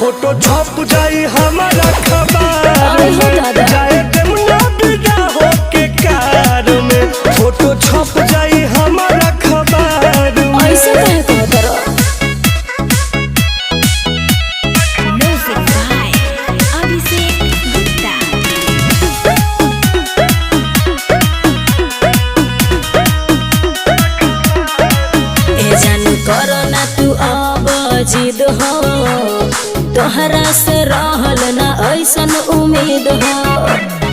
Photo छप जाई हमारा खबर आई हो दादा। जाए देमुना बिदा हो के कार में फोटो छप जाई हमारा खबर में। ऐसे कहे कह करो। Music by Abhishek Gupta. ए जानू करो ना तू अब जिद हो, तोहरा से रहल ना ऐसन उम्मीद हो।